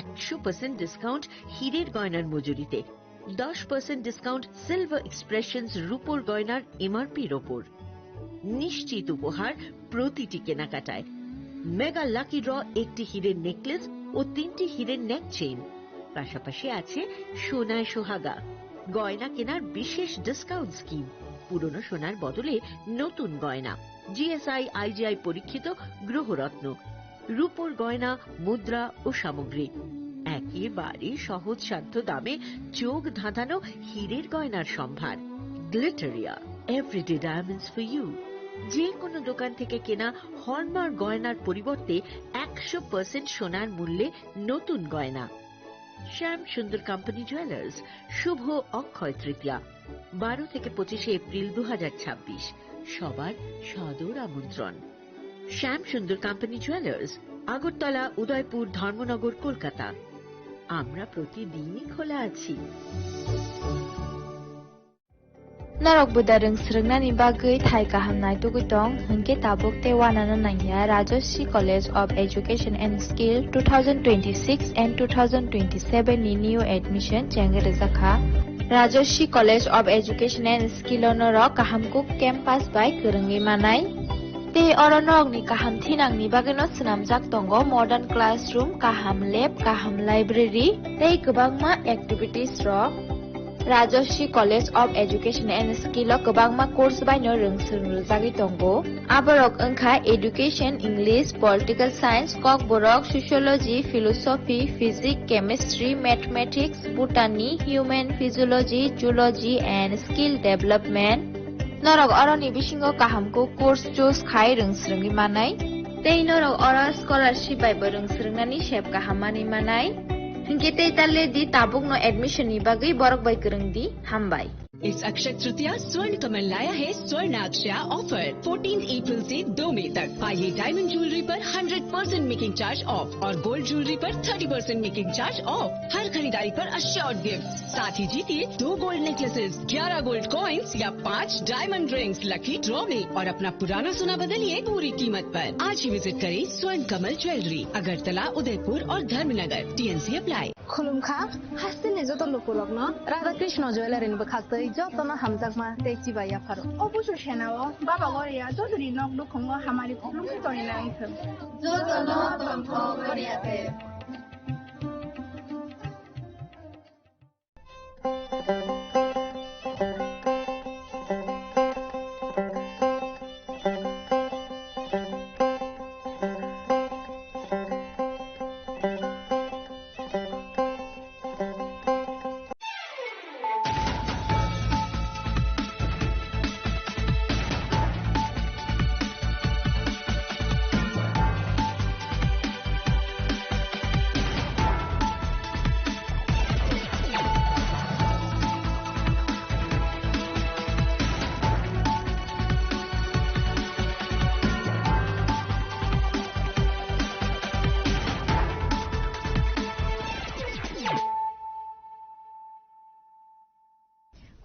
100% discount হীরের গয়নার মজুরিতে, 10% discount silver expressions রূপোর গয়নার এমআরপির ওপর। নিশ্চিত উপহার প্রতিটি কেনাকাটায়। মেগা লাকি ড্র একটি হীরের নেকলেস ও 3টি হীরের নেক চেইন। পাশাপাশি আছে সোনায় সোহাগা, গয়না কেনার বিশেষ ডিসকাউন্ট স্কিম, পুরনো সোনার বদলে নতুন গয়না, জিএসআই আইজিআই পরীক্ষিত গ্রহরত্ন, রূপোর গয়না, মুদ্রা ও সামগ্রী, একেবারে সহজসাধ্য দামে চোখ ধাঁধানো হীরের গয়নার সম্ভার। Glitteria, everyday diamonds for you. যে কোনো দোকান থেকে কেনা হলমার্ক গয়নার পরিবর্তে 100% সোনার মূল্যে নতুন গয়না। শ্যাম সুন্দর কোম্পানি জুয়েলার্স, শুভ অক্ষয় তৃতীয়া, 12 থেকে 25 এপ্রিল 2026। সবার সাদর আমন্ত্রণ। শ্যাম সুন্দর কোম্পানি জুয়েলার্স, আগরতলা, উদয়পুর, ধর্মনগর, কলকাতা। আমরা প্রতিদিনই খোলা আছি। Narok budareng srengna ni bagai thai kahamnai tugutong hingke tabuk te wanana nangya Rajoshi College of Education and Skill 2026 and 2027 ni new admission chengere zakha Rajoshi College of Education and Skill onorok kahamkuk campus by kerengni manai te oronok ni kaham thinang ni bageno snamjak tongo modern classroom, kaham lab, kaham library tei kwbangma activities rok Rajoshi College of Education and Skill o kwbangma course baino rungsrungjagui tongo. Aborok wngkha Education, English, Political Science, Kokborok, Sociology, Philosophy, Physics, Chemistry, Mathematics, Botany, Human Physiology, Zoology and Skill Development. Norok oroni bisingo kahamko course choose khai rungsrungui manai. Tei norok oro scholarship bai bo rungsrungnani sep kahamani manai. Hingke talle di tabuk no admission ni bagai borok bai kereng di hambai. इस अक्षय तृतीया स्वर्ण कमल लाया है स्वर्ण अक्षया offer 14 अप्रैल से 2 मई तक। पाइए diamond jewellery पर 100% making charge of और गोल्ड ज्वेलरी पर 30% मेकिंग चार्ज ऑफ। हर खरीदारी पर अश्योर्ड गिफ्ट, साथ ही जीतिए 2 गोल्ड नेकलेसेस, 11 गोल्ड कॉइन्स या 5 डायमंड रिंग्स लकी ड्रॉ में और अपना पुराना सोना बदलिए पूरी कीमत पर। आज ही विजिट करें स्वर्ण कमल ज्वेलरी, अगरतला, उदयपुर और धर्मनगर। TNC apply. खुलुमखा हास्तिने जत लोकलक न राधा कृष्ण ज्वेलरी नि बखाक्तै जतन हामजाकमा तेची बाया फारो অবশ্য সেনাও বাবা গরিয়া যদি নক দুখঙ্গ হামারি খুলুমি তরি না আইথম जतन तन्थ गरियाते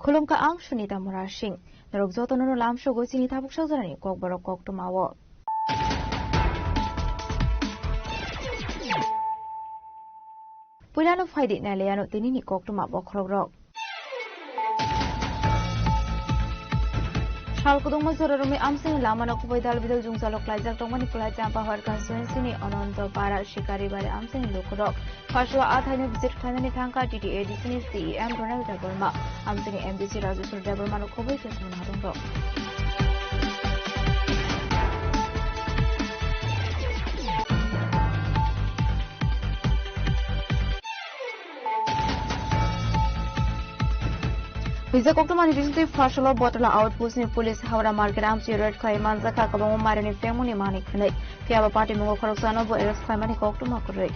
Khulumka ang Sunita Murashing, narugzoto no lamsho go sinita bukshagarani kok borok kok tumawo. Pulano faidi na leano tinini kok tumawo krogrok. Shalkudung Mazurumi Amsing Lamana Kubaidal Vidal Jungsalok Lajak Tomani Kula Champa Har Constituency Ononto Para Shikari by Amsing Lukurok. Pashwa Athani visit Kanani Tanka TTA Disney CEM Ronald Deborma. Amsing MBC Rajusul Deborma Kubai Kesman Hadongo. Visa Koktomani recently Fashola Bottle Outpost in Police Howra Market Amsi Red Kaiman Zaka Kabamo Marini Family Mani Clinic. Piaba Party Mungo Korosano Eres Kaimani Koktomakure.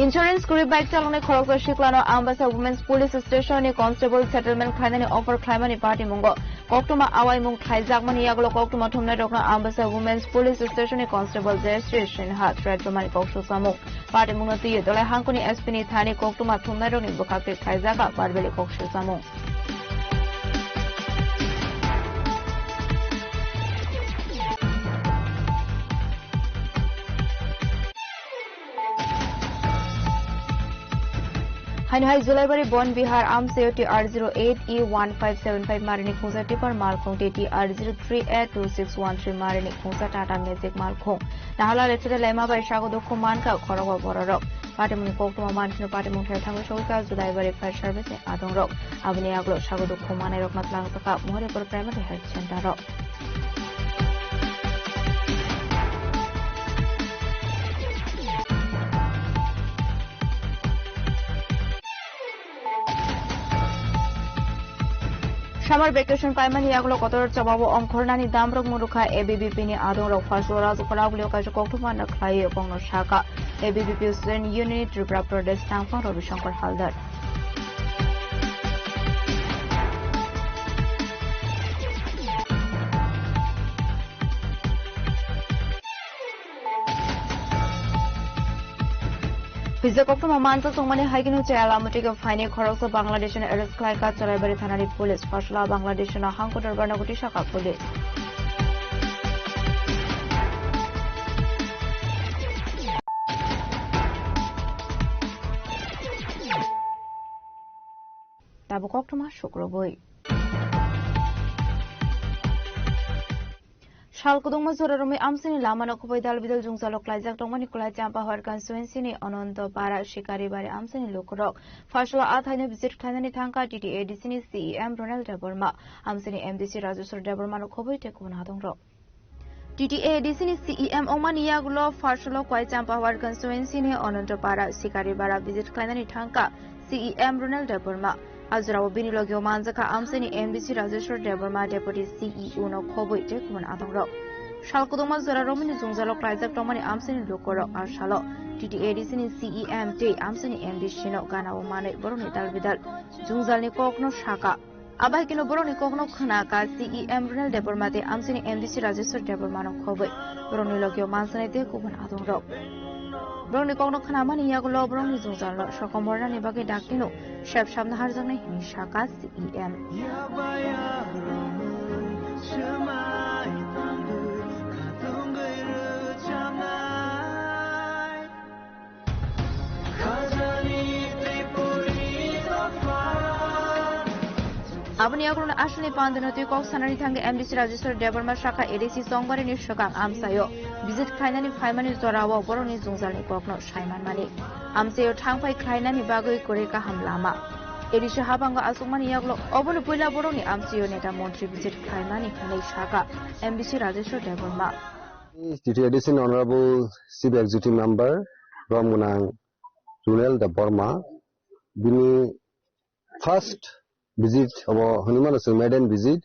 Insurance করে bike চালানো খরচ শিখলানো Ambassa women's police স্টেশনে constable settlement খাইনানি offer খাইমানি party মুঙ্গ কক্টুমা আওয়াই মুং খাইজাকমানি ইয়াগলো কক্টুমা থুমনাই রকনা আমবাসা উমেন্স পুলিশ স্টেশনে কনস্টেবল জয়শ্রী সিনহা ট্রেডমানি কক্সু সামুং পার্টি মুঙ্গ তুই দলাই হাংকুনি এসপিনি থানি কক্টুমা থুমনাই রকনি বখাকে খাইজাকা বারবেলি কক্সু সামুং Hainhai Zulaibari Bon Bihar Amseo TR08E1575 Marini Khungsa Tipper Malkhong TR03A2613 Marini Khungsa Tata Magic Malkhong Nahala Lecture Lema by Shago Dokumanka Korowa Borok Patimuni Koktuma Manchino Patimun Tango Shoka Zulaibari Fire Service Adon Rock Avniaglo Shago Dokumane Rock Matlanga More for Primary Health Center Rock Summer vacation paimani yaglo kotor chababo ongkhornani damrok muruka ABBP ni adongrok fasora zukarabulio kajo koktuma na khlai bongno shaka ABBP student unit Tripura Pradesh Tangpang Ravi Shankar Haldar Pizza Koktuma Mansa Somani Haginu Chala Mutika Fine Korosa Bangladesh and Eris Klaika Chalabari Thanari Police Fashla Bangladesh and Hankotar Banaguti Shaka Police Tabu Koktuma Shukroboi Shalkudung Mazurumi Amsini Lamano Kubidal Vidal Jungsalo Klajak Tomani Kula Champa Hor Constituency Ononto Para Shikari Bari Amsini Lukurok Fashla Athani visit Kanani Tanka TTA Disini CEM Ronald Deborma Amsini MDC Rajusur Debormano Kobi Tekunadong Rock TTA Disini CEM Omaniagulo Fashlo Kwai Champa Hor Constituency Ononto Para Shikari Bara visit Kanani Tanka CEM Ronald Deborma Azrawo Binilogio Manzaka Amsini MDC Rajeshwar Deborma Deputy CEO no Koboi Tekun Adongrok. Shalkuduma Zara Romani Zungzalo Klajak Tomani Amsini Lukorok Arshalo TTA Disini CEM Day Amsini MDC no Gana Omane Boroni Dalvidal Zungzalni Kokno Shaka Abakino Boroni Kokno Khanaka CEM Ronald Deborma de Amsini MDC Rajeshwar Deborma no Koboi Boronilogio Manzane Tekun Adongrok. Broni Kogno Khanamani Yagulo Broni Zuzalo, Shokomora Nibaki Dakino, Chef Shamnaharzani, Shaka CEM. Abniagun Ashley Pandano Kok Sanari Tang MDC Register Deborma Shaka ADC Songbari Nishakang Amsayo. Visit Kainani Faimani Zorawa Boroni Zungzali Kokno Shaiman Mani. Amsayo Tangpai Kainani Bagui Koreka Hamlama. Edisha Habanga Asumani Yaglo Obon Pula Boroni Amsayo Neta Montri visit Kainani Kane Shaka MDC Register Deborma. TTADC Honorable Chief Executive Member Ramunang Junel Deborma. Bini first visit of Hanuman maiden visit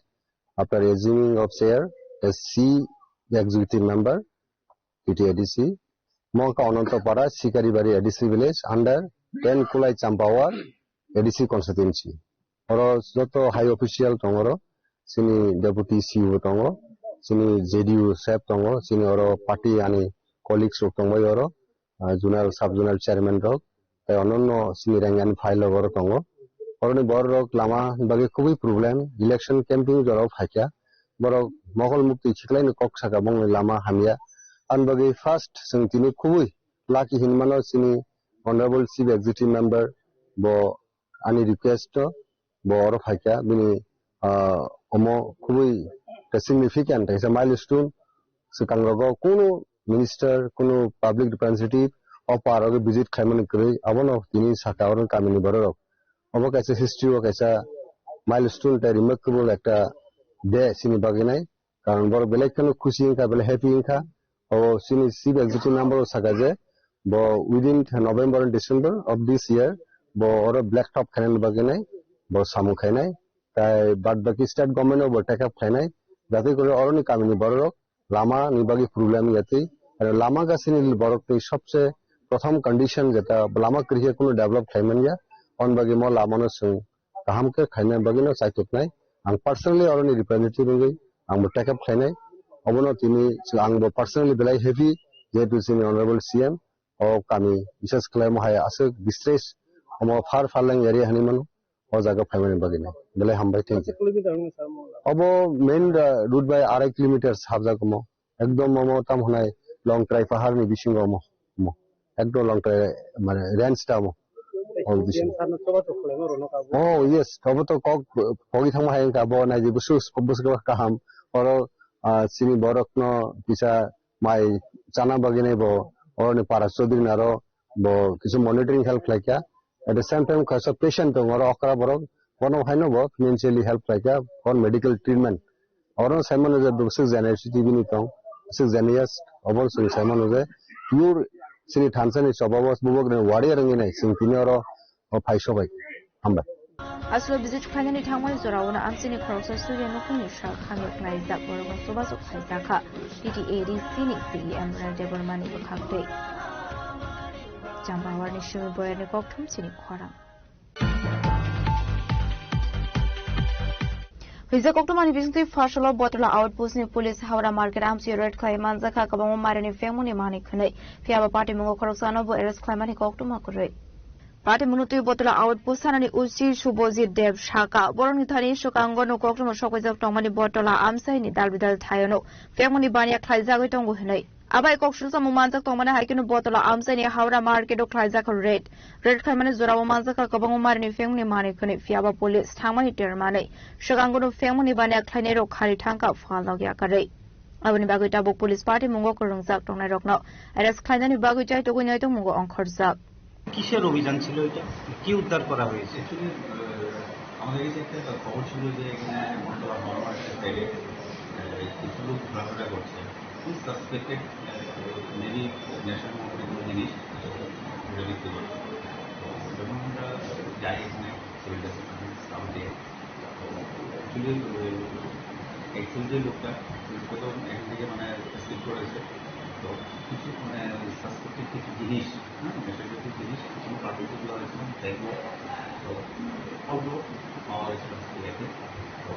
after assuming of chair as C executive member TTADC Monka Onantopara Sikaribari ADC village under 10 Kulai Champawar ADC constituency Oro Zoto high official Tongoro Sini deputy CEO Tongo Sini JDU SEP Tongo Sini Oro party ani colleagues of Tongo Oro Junal sub junal chairman Rok Onono Sini Rangan file over Tongo Oroni borok lama bagi kubi problem election camping jorok hakia borok mogol mukti chiklai ni kok saka bong lama hamia an bagi first singtini kubi lucky hinmano sini honorable chief executive member bo ani request bo oro hakia bini omo kubi significant is a milestone sukang rogo kuno minister kuno public representative opar visit khaimani kri abono tini saka oron kamini borok Obo kaisa history o kaisa milestone ta remarkable ekta day sini baginai karon bor belek kanu khushi inka bele happy inka o sini chief executive member saka je bo within November and December of this year bo oro black top khanan baginai bo samu khainai tai bad baki state government o take up khainai jate kore oroni kamini borok lama ni bagi problem yati lama ga sini borok te sabse प्रथम condition जेता लामा क्रिया कुनो develop खाइमन या अन बागे म लामानो जों गाहाम के खाइना बागिनो साइतुतनाय आं पर्सनली अरनि रिप्रेजेंटेटिभ गई आंबो टेकअप खाइनाय अबनो तिनि आंबो पर्सनली बेलाय हेभि जेतु जोंनि अनरेबल सीएम अ कामी विशेष खालाम हाय आसो डिस्ट्रेस अम फार फारलें एरिया हनिमन अ जागा फाइमानि बागिनो बेलाय हामबाय थेंक यू अब मेन रूट बाय 2.5 किलोमीटर हाबजागम एकदम मम ताम होनाय लं ट्राइ पाहारनि बिसिंगम एकदम लं ट्राइ माने रेंज टाम Oh yes, kamu to kok pogi thang mahai ka bo na ji busus kaham oro sini borok no bisa mai chana bagine bo or ne para chodri naro bo kisu monitoring help like ya at the same time kasa patient to oro okra borok kono haino bo financially help like ya for medical treatment oro simon is a busus generation tv ni tong busus genius obor simon is pure sini thansani sobabos bubok ne wari rangi nai sing tinoro फाइसबाय हामबाय आसुरा बिजित खायनानि थांबाय जरावना आमसिनि खरसा सुरिया नखुनि सा खांगे नाय जाबरबा सबासो खायजाखा PTA रिसिनि सीएम राजेबरमानि बखाखते जाम्बावारनि शिमि बयानि गौथुमसिनि खरां Hijau Oktober bising fasalah botol outpost ni polis hawra market amsi red klaiman zaka kabang marani fengmuni mani khnai fiaba party mungo khoroksano bo arrest klaimani Oktober korei Party munutu botol outpost sanani usi subozit dev shaka boroni thani shokango no Oktober shokojak tongmani botola amsai ni dalbidal thayono fengmuni bania khlaijagoi tongo hnai Abai kokshul sa mumanjak tongmani haikinu botola amsai ni hawra market ok khlaijak red khaimani zorawo manjak kabang marani fengmuni mani khnai fiaba police thangmani termani shokango no fengmuni bania khlainai ro khari thangka phalogya karei Abani bagoi tabuk police party mungo korungjak tongnai rokno arrest khlainani bagoi chai togoi nai tong mungo onkhorjak কিসের অভিযান ছিল এটা কি উদ্ধার করা হয়েছে আমাদের কাছে একটা খবর ছিল যে এখানে মন্ডলা হরমার্কেটের সাইডে কিছু লোক ঘোরাফেরা করছে খুব সাসপেক্টেড মেবি নেশার মধ্যে কোনো জিনিস ঘুরে বিক্রি করছে যখন আমরা যাই এখানে সিভিল ডিপার্টমেন্ট সাউথে অ্যাকচুয়ালি যে লোকটা তো এখান থেকে মানে স্লিপ করেছে তো কিছু মানে সাসপেক্টেড কিছু জিনিস নেশার কিছু জিনিস কিছু পার্টিকুলার হয়েছিল দেখবো তো অল্প পাওয়া হয়েছিল দেখে তো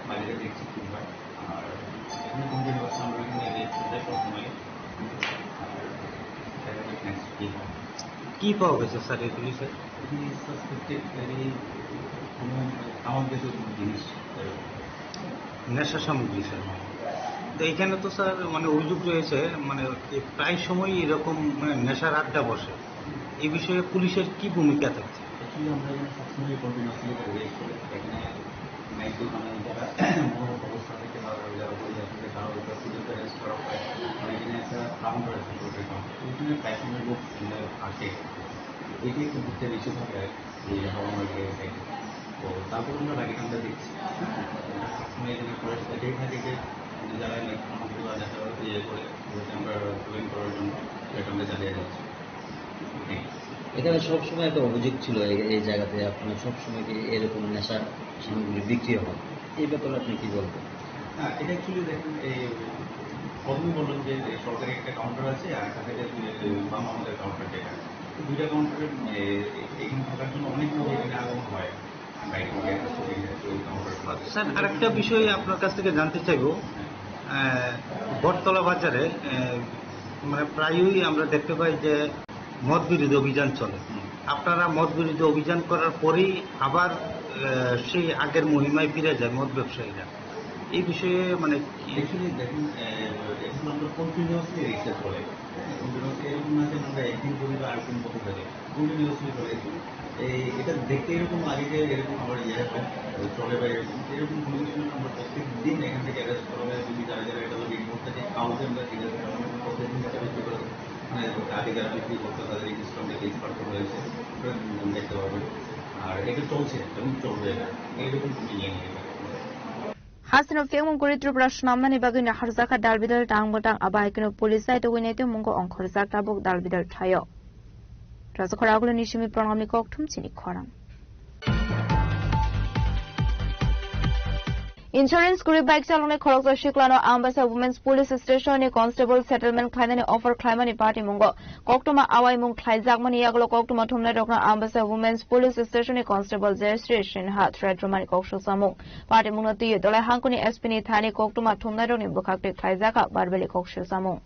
বাইরে দেখছি কিংবা আর এখানে কোন দিন বছর আমরা এখানে এরিয়া প্রথমে কি পাওয়া গেছে স্যার এগুলি স্যার সাসপেক্টেড কোনো আমার দেশের কোনো জিনিস নেশা সামগ্রী স্যার তো এখানে তো স্যার মানে অভিযোগ রয়েছে মানে প্রায় সময় এরকম মানে নেশার আড্ডা বসে এই বিষয়ে পুলিশের কি ভূমিকা থাকছে অ্যাকচুয়ালি আমরা এখানে সবসময় কন্টিনিউসলি রেস্ট করি এখানে নাইট মানে যারা অবস্থা থেকে যারা বলে আসলে তারা ওইটা পুলিশকে রেস্ট করা হয় মানে এখানে একটা কাউন্টার আছে টোটাল কাউন্টার ওইখানে প্যাসেঞ্জার বুক আসে এটি একটু ঘুরতে বেশি থাকে এই হাওয়া মার্কেটের সাইডে তো তারপর আমরা রাগের আমরা দেখছি সবসময় এখানে ফরেস্ট এটাই থাকে যে যারা আমাগুলো দেখা ইয়ে করে আমরা প্রোগ্রাম করার জন্য সেটা আমরা চালিয়ে যাচ্ছি এখানে সবসময় একটা অভিযোগ ছিল এই জায়গাতে আপনার সবসময় কি এরকম নেশার সামগ্রী বিক্রি হয় এই ব্যাপারে আপনি কি বলবেন হ্যাঁ এটা অ্যাকচুয়ালি দেখেন এই প্রথমে বললাম যে সরকারি একটা কাউন্টার আছে আর একটা বাম আমাদের কাউন্টার যেটা দুইটা কাউন্টারের এখানে থাকার জন্য অনেক লোক এখানে আগমন হয় স্যার আরেকটা বিষয় আপনার কাছ থেকে জানতে চাইবো বটতলা বাজারে মানে প্রায়ই আমরা দেখতে পাই যে মদ বিরোধী অভিযান চলে আপনারা মদ বিরোধী অভিযান করার পরেই আবার সেই আগের মহিমায় ফিরে যায় মদ ব্যবসায়ীরা এই বিষয়ে মানে অ্যাকচুয়ালি দেখুন এখন আমরা কন্টিনিউসলি রিসার্চ করে কন্টিনিউসলি এরকম না যে আমরা একদিন করি বা আরেকদিন করতে থাকি কন্টিনিউসলি করে এটা দেখতে এরকম আগে যে এরকম আমার ইয়ে হয় চলে বা এরকম কোনো কিছু আমরা প্রত্যেক দিন এখান থেকে অ্যারেস্ট করা হয় যদি যারা যারা এটা রিপোর্ট থাকে কাউকে আমরা প্রত্যেক দিন এটা বিক্রি করে মানে আগে যারা বিক্রি করতে তাদের রেজিস্টার আমরা এক্সপার্ট করা হয়েছে দেখতে পাবেন আর এটা চলছে এবং চলবে এইরকম কোনো ইয়ে নেই Hasino fengmung kuri trupra shnamnani bagina harzaka dalbidal tangbotang abaikino polisai to winete mungo onkhorjak tabuk dalbidal thayo Razakhoraglo nishimi pranamni kokthum chini khorang Insurance kuri bike chalone khoroksa shiklano Ambassa Women's Police Station ni constable settlement khlainani offer khlaimani party mungo koktuma awai mung khlaijak yaglo koktuma thumna rokna Ambassa Women's Police Station ni constable Jayashree Sinha threat romani koksu samung party mungna tiye dolai hangkuni SP ni thani koktuma thumna rokni bukhakte khlaijaka barbeli koksu samung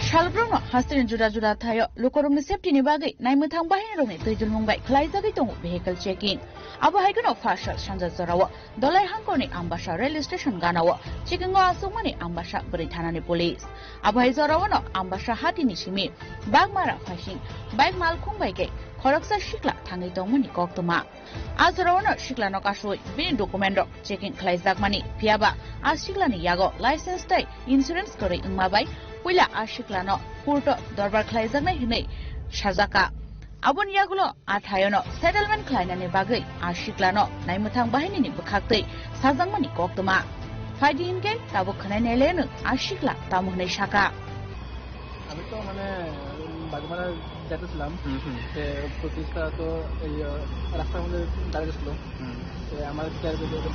Shalbrongno hasirin juda-juda thayo lukorongni safety ni bagai naimthang bahini rongni tujul mungbai khlaijagi tongo vehicle checking abo haikono fashal sanja zorawo dolai hangkoni Ambassa rail station ganawo checkingo asumani Ambassa bari thanani police abo hai zorawono Ambassa hatini simi bagmara phashing bike mal khungbai ge khoroksa shikla thangai tongmani koktoma azrawono shikla no kasoi bini document checking khlaijak mani piaba a shikla ni yago license tai insurance kore ingmabai Pula ashiklano purto dorbar khlaijak nai hinai sajaka abon yagulo athayono settlement khlainani bagai ashiklano naimuthang bahini ni bukhaktai sajangmani koktoma faidinke tabo khanai nelenu ashikla tamuhnai shaka আমি তো মানে বাগমারা যাচ্ছিলাম প্রতিষ্ঠা তো এই রাস্তার মধ্যে দাঁড়িয়েছিল আমার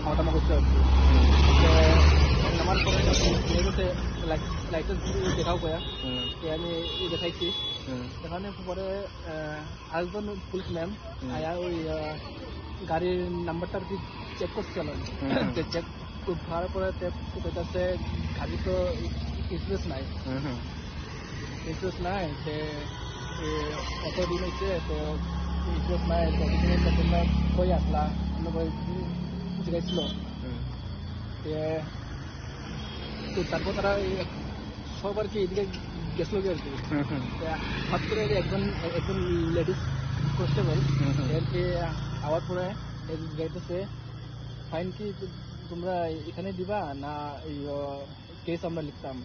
খাওয়া করতে হচ্ছে আমার পরে লাইসেন্স দেখাও কয়া আমি দেখাইছি দেখানোর পরে আরেকজন পুলিশ ম্যাম আয়া ওই গাড়ির নাম্বারটা আর কি চেক করছিল চেক করার পরে কাছে গাড়ি তো ইন্স্যুরেন্স নাই ইন্স্যুরেন্স নাই সে অতদিন হয়েছে তো ইন্স্যুরেন্স নাই তোমরা কই আসলা জিজ্ঞাসছিল তো তারপর তারা সব আর কি এদিকে গেছিল আর কি হঠাৎ করে একজন লেডিস কনস্টেবল এরকে আওয়ার পরে যাইতেছে ফাইন কি তোমরা এখানে দিবা না এই কেস আমরা লিখতাম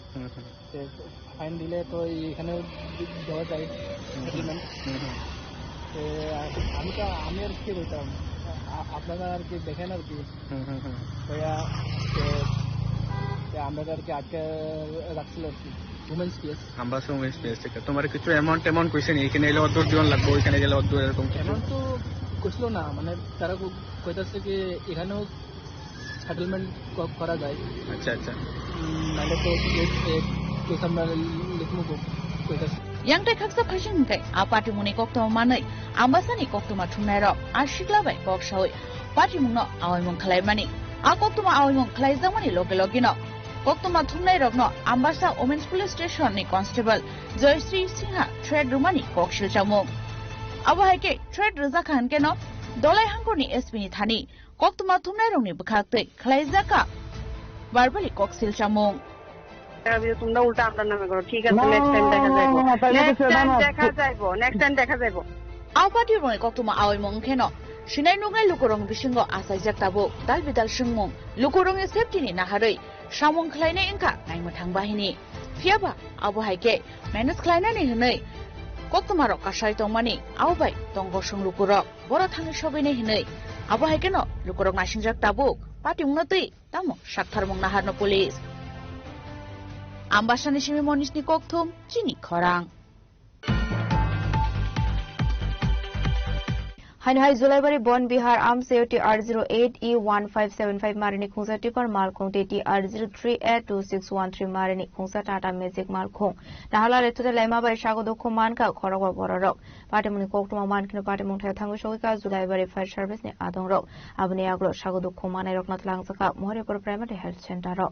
ফাইন দিলে তো এখানে দেওয়া যায় সেটেলমেন্ট আমি আর কি বলতাম আপনারা আর কি দেখেন আর কি আমরা আর কি আটকে রাখছিল আর কি women's case Ambassa Women's Police থেকে তোমার কিছু অ্যামাউন্ট কইছে নি এখানে এলে অত দিন লাগবে ওইখানে গেলে অত এরকম অ্যামাউন্ট তো কইছিল না মানে তারা কইতাছে কি এখানেও সেটেলমেন্ট করা যায় আচ্ছা আচ্ছা মানে তো কেস আমরা লিখবো কইতাছে yang tai khaksa phasing kai apati muni koktoma manai Ambassa ni koktoma thumnai ro ashikla bai koksoi party mungno awai mung khlai mani a koktoma awai mung khlai jamani loge no koktoma thumnai rokno Ambassa Women's Police Station ni constable Jayashree Sinha thread rumani kokshil chamung abo haike thread raja khan keno dolai hangkoni SP ni thani koktoma thumnai rokni bukhaktei khlai jaka barbali kokshil chamung তোমরা উল্টা আপনার নামে করো ঠিক আছে next time দেখা যাইবো Awpati roi koktuma awai mong kheno sinai nungai lukorong bisingo asai jak tabo dal bidal singmong lukorong e safety ni naharei samong khlaina engka naimthang bahini fiaba abo haike manage khlaina ni hinai koktuma ro kasai tongmani awbai tongo sung lukorok bora thangi sobai nei hinai abo haike no lukorok nasing jak tabo pati ungnatei tamo sakthar mong naharno police Ambassa ni simi monis ni kokthum chini khorang Hanhai Zulaibari Bon Bihar Arm Safety R08E1575 Marini Khungsa Tipper Malkhong TT R03A2613 Marini Khungsa Tata Magic Malkhong Nahala Retuta Lema Bai Shagodo Komanka Korogor Borok Patimuni Koktuma Mankino Patimung Tango Shoka Zulaibari Fire Service ni Adong Rok Abni Aglo Shagodo Komana Roknat Langsaka Mohoripur Primary Health Center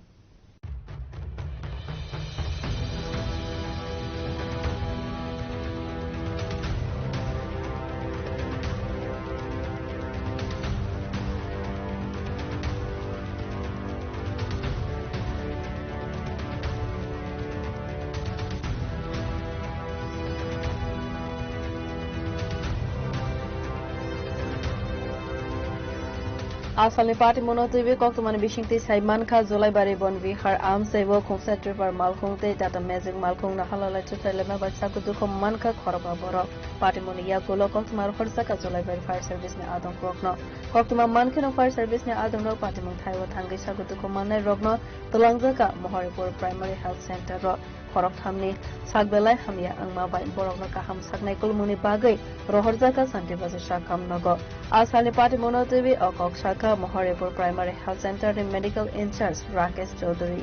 Asalni party monotibi koktumani bishingti saimanka Zulaibari bonvihar amsebo kongsetri par malkongte tata magic malkong nahalala chutrelema barsakudu manka khoraba boro party moniya golo koktumar khorsaka Zulaibari fire service ne adon rokno koktuma mankeno fire service ne adon rok party mong thaiwa thangai sakudu manai rokno tolangjaka Mohoripur primary health center ro khorok thamni sakbelai hamya angma bai borokno kaham saknai kulmuni bagai rohorjaka santibazi shakam nago Asalni party monotibi okok shaka Mohoripur primary health center medical incharge Rakesh Chaudhary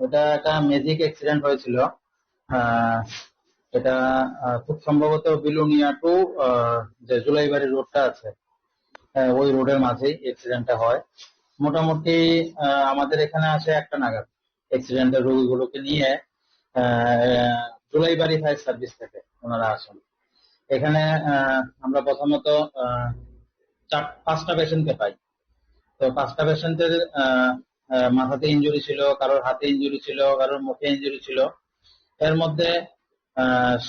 এটা একটা magic accident হয়েছিল এটা খুব সম্ভবত Belonia two যে জুলাইবাড়ি রোডটা আছে ওই রোডের মাঝেই অ্যাক্সিডেন্টটা হয় মোটামুটি আমাদের এখানে আসে একটা নাগাদ অ্যাক্সিডেন্টের রোগীগুলোকে নিয়ে জুলাইবাড়ি ফায়ার সার্ভিস থেকে ওনারা আসেন এখানে আমরা প্রথমত 5টা পেশেন্টকে পাই তো 5টা পেশেন্টের মাথাতে ইনজুরি ছিল কারোর হাতে ইনজুরি ছিল কারোর মুখে ইনজুরি ছিল এর মধ্যে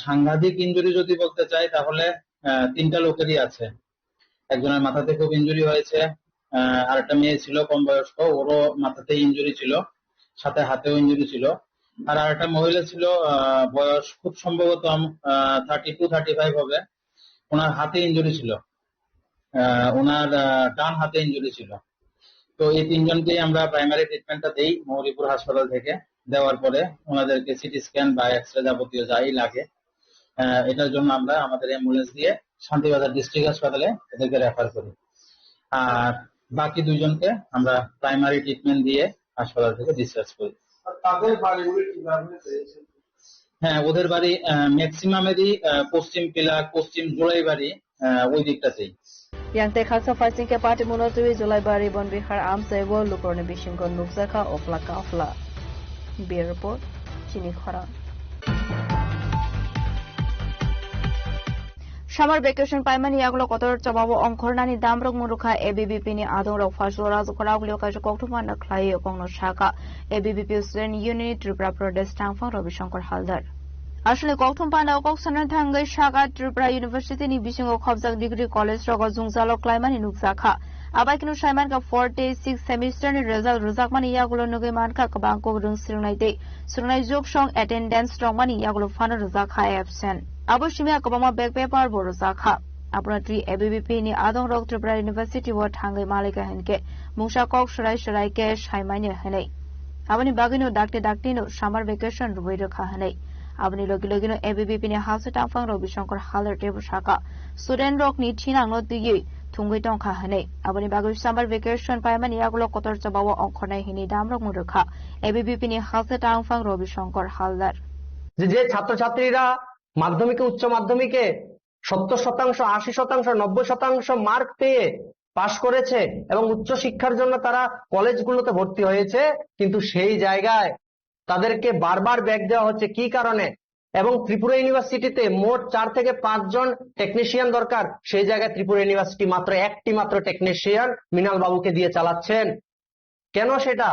সাংঘাতিক ইনজুরি যদি বলতে চাই তাহলে 3টা লোকেরই আছে একজনের মাথাতে খুব ইনজুরি হয়েছে আর একটা মেয়ে ছিল কম বয়স্ক ওরও মাথাতে ইনজুরি ছিল সাথে হাতেও ইনজুরি ছিল আর একটা মহিলা ছিল বয়স খুব সম্ভবত 32-35 হবে ওনার হাতে ইনজুরি ছিল ওনার ডান হাতে ইনজুরি ছিল তো এই 3জনকেই আমরা প্রাইমারি ট্রিটমেন্টটা দেই মহরিপুর হাসপাতাল থেকে দেওয়ার পরে ওনাদেরকে সিটি স্ক্যান বা এক্সরে যাবতীয় যাই লাগে এটার জন্য আমরা আমাদের অ্যাম্বুলেন্স দিয়ে শান্তিবাজার ডিস্ট্রিক্ট হাসপাতালে এদেরকে রেফার করি আর বাকি 2জনকে আমরা প্রাইমারি ট্রিটমেন্ট দিয়ে হাসপাতাল থেকে ডিসচার্জ করি হ্যাঁ ওদের বাড়ি ম্যাক্সিমামেরই পশ্চিম পিলার পশ্চিম জোড়াইবাড়ি ওই দিকটাতেই Yang tekhalsa fighting ke party monotibi Zulaibari bonvihar amsebo lukorne bishingon nukzaka ofla kafla Bureau report Chini Khora Summer vacation paimani yaglo kotor chababo ongkhornani damrok murukha ABBP ni adongrok fasora zokoraglo kajo kokthuman khlai kongno shaka ABBP student unit Tripura Pradesh Tangfang Ravi Shankar Haldar আসলে কক্থম পানা কক্সনা থাঙ্গাই শাখা Tripura university নি বিসিংও খবজাক degree college রগ জুংজালো ক্লাইমানি নুকজাখা আবাই কিনু সাইমান কা 46 semester নি result রুজাকমানি ইয়াগুলো নগে মানকা কবাংকো রুং সিরনাইতে সুরনাই যোগ song attendance রংমানি ইয়াগুলো ফানা রুজাখা absent আবশ্যিমিয়া কবামা back paper বড় জাখা আপনা ট্রি এবিবিপি নি আদং রগ ত্রিপুরা ইউনিভার্সিটি ওয়া থাঙ্গাই মালিকা হেনকে মুংসা কক সরাই সরাই কে সাইমানি হেনাই আবনি বাগিনো ডাকতে নো সামার ভ্যাকেশন রুবই রাখা হেনাই Abni logi ABBP ni House Tangfang Ravi Shankar Halar Tebu Shaka Student Rock ni Chinang no Digi Tungui Tongka Hane Abni Bagus summer vacation Paimani Yagulo Kotor Chabawa Onkhonai Hini Damrok Murukha ABBP ni House Tangfang Ravi Shankar Halar যে ছাত্রছাত্রীরা মাধ্যমিকে উচ্চ মাধ্যমিকে 70% 80% 90% mark পেয়ে পাশ করেছে এবং উচ্চ শিক্ষার জন্য তারা কলেজগুলোতে ভর্তি হয়েছে কিন্তু সেই জায়গায় তাদেরকে বারবার ব্যাক দেওয়া হচ্ছে কি কারণে এবং ত্রিপুরা ইউনিভার্সিটিতে মোট 4 থেকে 5 জন টেকনিশিয়ান দরকার সেই জায়গায় ত্রিপুরা ইউনিভার্সিটি মাত্র একটি মাত্র টেকনিশিয়ান মিনাল বাবুকে দিয়ে চালাচ্ছেন কেন সেটা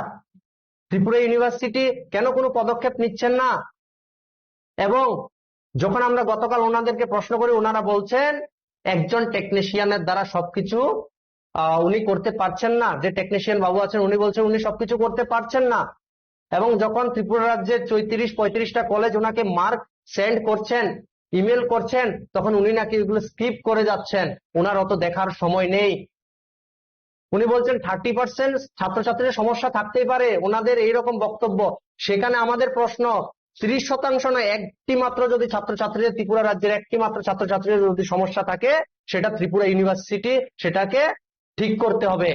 ত্রিপুরা ইউনিভার্সিটি কেন কোনো পদক্ষেপ নিচ্ছেন না এবং যখন আমরা গতকাল ওনাদেরকে প্রশ্ন করি ওনারা বলছেন একজন টেকনিশিয়ানের দ্বারা সবকিছু উনি করতে পারছেন না যে টেকনিশিয়ান বাবু আছেন উনি বলছেন উনি সবকিছু করতে পারছেন না এবং যখন ত্রিপুরা রাজ্যের 34-35টা কলেজ ওনাকে মার্ক সেন্ড করছেন ইমেল করছেন তখন উনি নাকি এগুলো স্কিপ করে যাচ্ছেন ওনার অত দেখার সময় নেই উনি বলছেন 30% ছাত্রছাত্রীদের সমস্যা থাকতেই পারে ওনাদের এইরকম বক্তব্য সেখানে আমাদের প্রশ্ন 30% নয় একটি মাত্র যদি ছাত্রছাত্রীদের ত্রিপুরা রাজ্যের একটি মাত্র ছাত্রছাত্রীদের যদি সমস্যা থাকে সেটা ত্রিপুরা ইউনিভার্সিটি সেটাকে ঠিক করতে হবে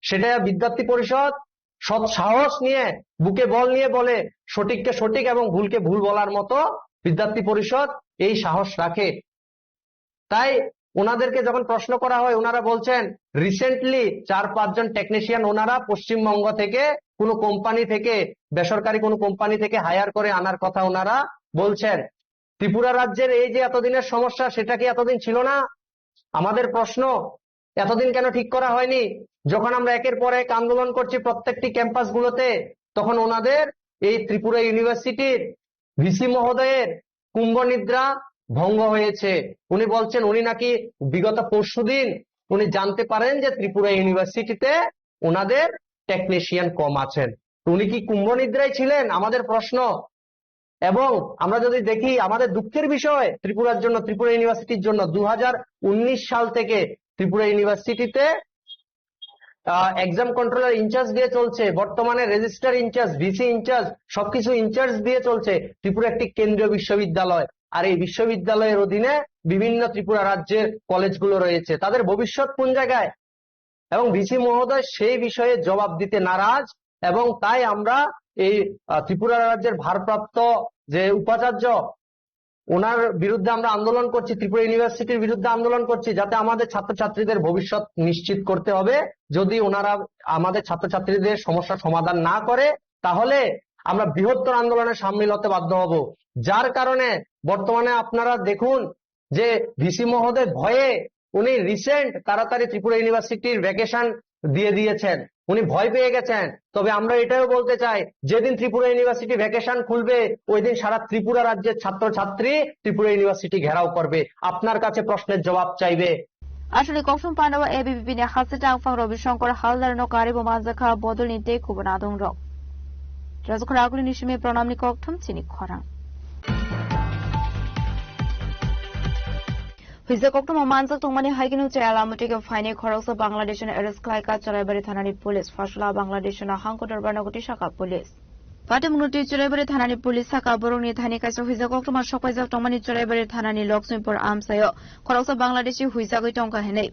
সেটা বিদ্যার্থী পরিষদ সৎ সাহস নিয়ে বুকে বল নিয়ে বলে সঠিককে সঠিক এবং ভুলকে ভুল বলার মতো বিদ্যার্থী পরিষদ এই সাহস রাখে তাই ওনাদেরকে যখন প্রশ্ন করা হয় ওনারা বলছেন রিসেন্টলি 4-5 জন টেকনিশিয়ান ওনারা পশ্চিমবঙ্গ থেকে কোনো কোম্পানি থেকে বেসরকারি কোনো কোম্পানি থেকে হায়ার করে আনার কথা ওনারা বলছেন ত্রিপুরা রাজ্যের এই যে এতদিনের সমস্যা সেটা কি এতদিন ছিল না আমাদের প্রশ্ন এতদিন কেন ঠিক করা হয়নি যখন আমরা একের পর এক আন্দোলন করছি প্রত্যেকটি ক্যাম্পাসগুলোতে তখন ওনাদের এই ত্রিপুরা ইউনিভার্সিটির ভিসি মহোদয়ের কুম্ভ নিদ্রা ভঙ্গ হয়েছে উনি বলছেন উনি নাকি বিগত পরশুদিন উনি জানতে পারেন যে ত্রিপুরা ইউনিভার্সিটিতে ওনাদের টেকনিশিয়ান কম আছেন। উনি কি কুম্ভ নিদ্রায় ছিলেন, আমাদের প্রশ্ন। এবং আমরা যদি দেখি আমাদের দুঃখের বিষয় ত্রিপুরার জন্য, ত্রিপুরা ইউনিভার্সিটির জন্য 2019 সাল থেকে ত্রিপুরা ইউনিভার্সিটিতে এক্সাম কন্ট্রোলার ইনচার্জ দিয়ে চলছে, বর্তমানে রেজিস্ট্রার ইনচার্জ, ভিসি ইনচার্জ, সবকিছু ইনচার্জ দিয়ে চলছে। ত্রিপুরা একটি কেন্দ্রীয় বিশ্ববিদ্যালয়, আর এই বিশ্ববিদ্যালয়ের অধীনে বিভিন্ন ত্রিপুরা রাজ্যের কলেজগুলো রয়েছে। তাদের ভবিষ্যৎ কোন জায়গায়? এবং ভিসি মহোদয় সেই বিষয়ে জবাব দিতে নারাজ, এবং তাই আমরা এই ত্রিপুরা রাজ্যের ভারপ্রাপ্ত যে উপাচার্য, ওনার বিরুদ্ধে আমরা আন্দোলন করছি, ত্রিপুরা ইউনিভার্সিটির বিরুদ্ধে আন্দোলন করছি, যাতে আমাদের ছাত্রছাত্রীদের ভবিষ্যৎ নিশ্চিত করতে হবে। যদি ওনারা আমাদের ছাত্রছাত্রীদের সমস্যার সমাধান না করে, তাহলে আমরা বৃহত্তর আন্দোলনে সামিল হতে বাধ্য হব। যার কারণে বর্তমানে আপনারা দেখুন যে ভিসি মহোদয় ভয়ে উনি রিসেন্ট তাড়াতাড়ি ত্রিপুরা ইউনিভার্সিটির ভ্যাকেশন দিয়ে দিয়েছেন, উনি ভয় পেয়ে গেছেন। তবে আমরা এটাও বলতে চাই, যেদিন ত্রিপুরা ইউনিভার্সিটি ভ্যাকেশন খুলবে ওই দিন সারা ত্রিপুরা রাজ্যের ছাত্রছাত্রী ত্রিপুরা ইউনিভার্সিটি ঘেরাও করবে, আপনার কাছে প্রশ্নের জবাব চাইবে। আসলে কক্সুম পান্ডাওয়া এবিবিপি নি হাসিটা আংফাং রবিশঙ্কর হালদার নো কারিবো মানজাখা বদল নিতে খুবনা দং রক রাজখরাগুলি নিশিমে প্রণামনি ককথম চিনি খরাং Hizda kokto mamansa tongmani haiginu chayala mutike faine khoroksa Bangladesh na arrest khlaika Charaibari thanani police fasla Bangladesh na hangkotar banagoti shaka police Patemungti Charaibari thanani police saka borongni thani kaisa hizda kokto ma shokpaisa tongmani Charaibari thanani Lakshmipur amsayo khoroksa Bangladeshi huisa goi tongka henei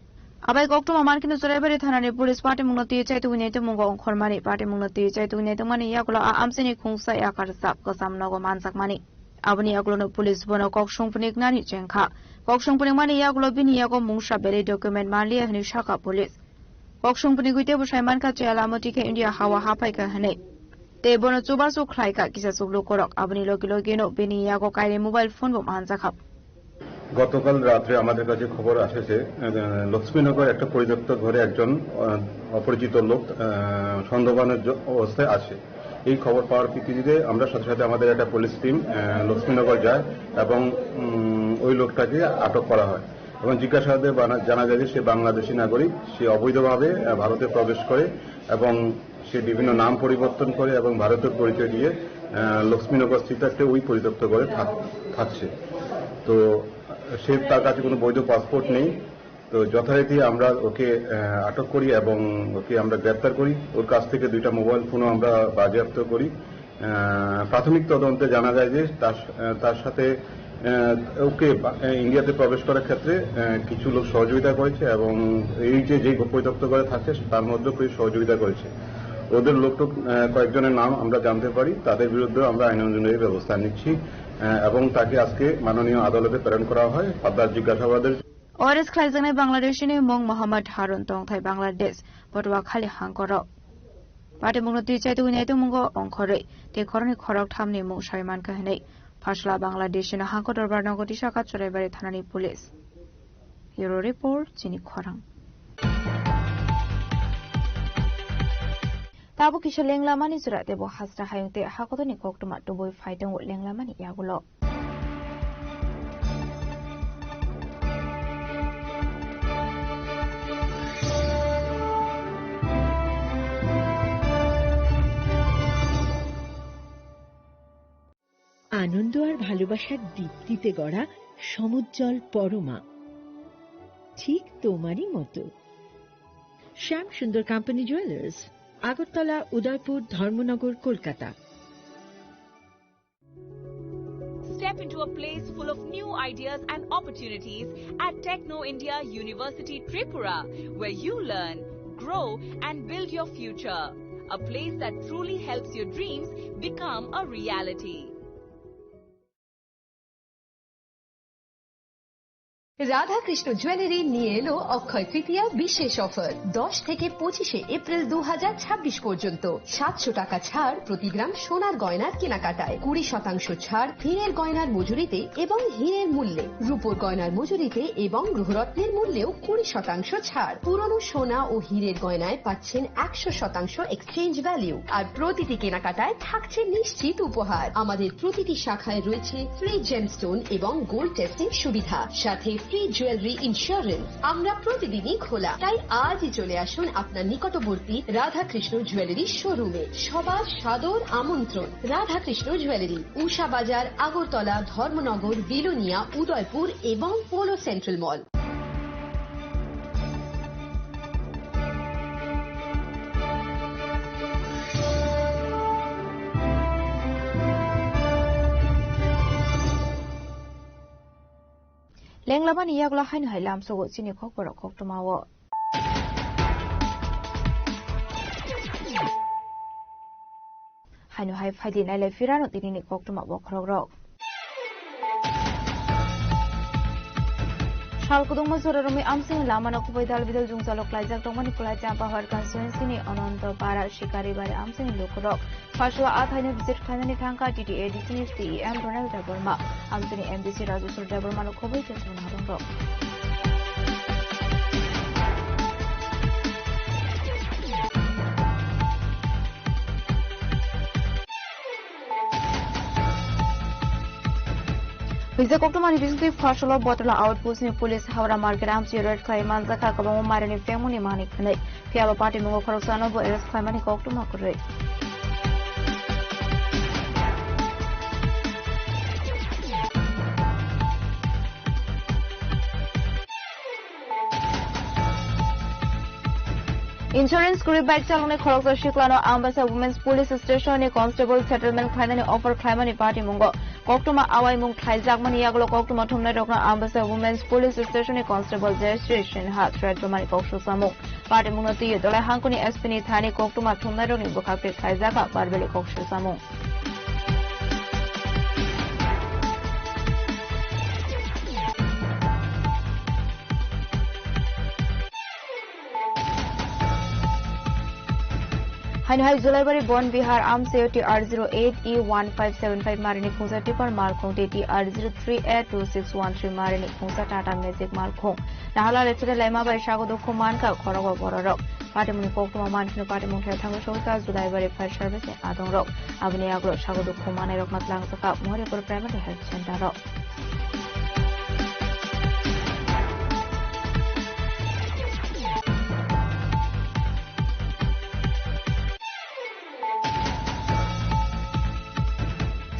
Abai kokto maman kinu Charaibari thanani police patemungti chaitu nete mungo khormani patemungti chaitu nete mani yakula amseni khungsa yakarsa kasamnago mansak-mani Abani aglono police bono kokshongpunik nani chengkha Kokshongpunik mani yagulo bini yago mungsha bele document mali hni shaka police Kokshongpunik guite busaiman ka chela motike India hawa hapai ka hne te bono chuba su khlai ka kisa sublo korok abani lokino bini yago kaire mobile phone bo manza khap গতকাল রাতে আমাদের কাছে খবর আসে লক্ষ্মীনগর একটা পরিত্যক্ত ঘরে একজন অপরিচিত লোক সন্দেহবান অবস্থায় আছে এই খবর পাওয়ার ভিত্তিতে আমরা সাথে সাথে আমাদের একটা পুলিশ টিম লক্ষ্মীনগর যায় এবং ওই লোকটাকে আটক করা হয় এবং জিজ্ঞাসাবাদে জানা যায় যে সে বাংলাদেশী নাগরিক সে অবৈধভাবে ভারতে প্রবেশ করে এবং সে বিভিন্ন নাম পরিবর্তন করে এবং ভারতের পরিচয় দিয়ে লক্ষ্মীনগর স্থিত একটা ওই পরিত্যক্ত ঘরে থাকছে তো সে তার কাছে কোনো বৈধ পাসপোর্ট নেই তো যথারীতি আমরা ওকে আটক করি এবং ওকে আমরা গ্রেপ্তার করি ওর কাছ থেকে দুইটা মোবাইল ফোনও আমরা বাজেয়াপ্ত করি প্রাথমিক তদন্তে জানা যায় যে তার সাথে ওকে ইন্ডিয়াতে প্রবেশ করার ক্ষেত্রে কিছু লোক সহযোগিতা করেছে এবং এই যে পরিত্যক্ত করে থাকে তার মধ্যে খুবই সহযোগিতা করেছে ওদের লোকটুক কয়েকজনের নাম আমরা জানতে পারি তাদের বিরুদ্ধে আমরা আইন অনুযায়ী ব্যবস্থা নিচ্ছি এবং তাকে আজকে মাননীয় আদালতে প্রেরণ করা হয় ফার্দার জিজ্ঞাসাবাদের Oris Klaizane Bangladesh ni Mong Muhammad Harun Tong Thai Bangladesh Potwa Khali Hangkoro Pate Mungti Chaitu Netu Mungo Onkore Te Koroni Korok Thamni Mung Shaiman Kahne Phasla Bangladesh na Hangkotor Barnagoti Shaka Charaibari Thanani Police Euro Report Chini Khorang Tabu Kisha Lenglamani Surat Debo Hasra Hayute Hakotoni Koktuma Duboy Fighting with Lenglamani Yagulo আনন্দ আর ভালোবাসার দীপ্তিতে গড়া সমুজ্জ্বল পরমা ঠিক তোমারই মতো শ্যাম সুন্দর company jewellers Agartala Udaipur Dharmanagar Kolkata Step into a place full of new ideas and opportunities at Techno India University Tripura where you learn, grow and build your future. A place that truly helps your dreams become a reality. Radhakrishna jewellery নিয়ে এলো অক্ষয় তৃতীয়া বিশেষ offer 10 থেকে 25 April 2026 পর্যন্ত 700 টাকা ছাড় প্রতি গ্রাম সোনার গয়নার কেনাকাটায় 20% ছাড় হীরের গয়নার মজুরিতে এবং হীরের মূল্যে রূপোর গয়নার মজুরিতে এবং গ্রহরত্নের মূল্যেও 20% ছাড় পুরনো সোনা ও হীরের গয়নায় পাচ্ছেন 100% এক্সচেঞ্জ ভ্যালু আর প্রতিটি কেনাকাটায় থাকছে নিশ্চিত উপহার আমাদের প্রতিটি শাখায় রয়েছে ফ্রি জেমস্টোন এবং গোল্ড টেস্টিং সুবিধা সাথে ফ্রি জুয়েলারি ইন্স্যুরেন্স। আমরা প্রতিদিনই খোলা, তাই আজই চলে আসুন আপনার নিকটবর্তী রাধাকৃষ্ণ জুয়েলারি শোরুমে। সবার সাদর আমন্ত্রণ। রাধাকৃষ্ণ জুয়েলারি, উষা বাজার, আগরতলা, ধর্মনগর, বিলোনিয়া, উদয়পুর এবং পোলো সেন্ট্রাল মল। লেংলাবানি ইয়াগলা হাইনো হাই লামসগো চিনি খকবর খকটমাও হাইনো হাই ফাইদি নাইলাই ফিরানো তিনি খকটমা বখরক Shalkudung Masurami Amsing Lamana Kubaidal Vidal Jungsalo Klaizak Tomani Kulai Tampa Hard Constituency Ananta Para Shikari by Amsing Lukurok. Fashua Athani visit Kanani Tanka TTA Disney CEM Ronald Daburma Amsini MDC Rajusur Daburmano Kobai Kesman Hadong. Bisa Koktomani Visiting Partial Bottle Outpost ni Police Howrah Market Amsi Red Klaiman Zaka Kabamo Marini Family Mani Kane Piaba Party Mungo Korosano Bo Eres Klaimani Koktoma Kure Insurance Group Bike Chalone Koroksa Shiklano Ambassa Women's Police Station ni Constable Settlement Klaimani Offer Klaimani Party Mungo Koktoma Awai Mung Klaizak Mani Yaglo Koktoma Tumna Dokna Ambassa Women's Police Station ni Constable Registration Hat Thread Mani Kokshu Samu Party Mungo Tiyo Dola Hankuni Espini Thani Koktoma Tumna Dokni Bukakte Klaizaka Barbeli Kokshu Samu Hanhai Zulaibari Bon Bihar Arms Safety R08E1575 Marini Kunsa Tipper Malkong TTR03A2613 Marini Kunsa Tata Magic Malkong Nahala Lecture Lema by Shago Dokumanka Korogo Borok Patimuni Kokuma Manchino Patimunka Tango Shoka Zulaibari Fire Service Adong Rock Abniagro Shago Dokumana Rock Matlang Saka Moripur Primary Health Center